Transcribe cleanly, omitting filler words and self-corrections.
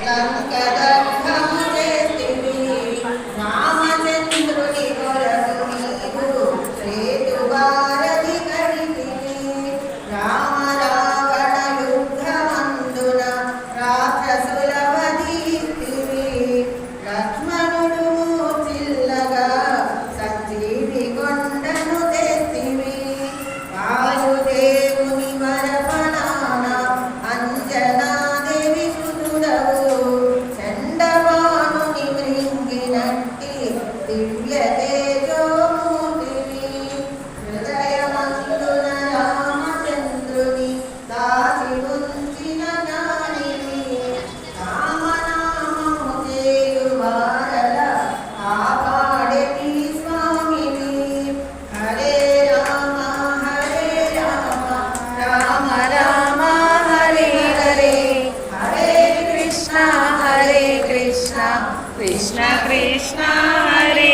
లంకదగ్ధము చేస్తివి రామచంద్రుని కొరకు నీవు శ్రేతువారధి కడితివి రామ రావణ యుద్ధమందున రాక్షసుల వధిస్తివి లక్ష్మణుడు చిల్లగా సంజీవి కొండను తెస్తివి వాయుదేవుని వరపణాన అంజనాదేవి సుతుడవు చండవాణుని మృంగినట్టి దివ్య తేజోమూర్తివి హృదయమందున రామచంద్రుని దాచి ఉంచిన జ్ఞానివి రామనామము చేయు వారల కాపాడేటి స్వామివి హరే రామ రామ రామ హరే హరే హరే కృష్ణ కృష్ణ కృష్ణ కృష్ణ హరే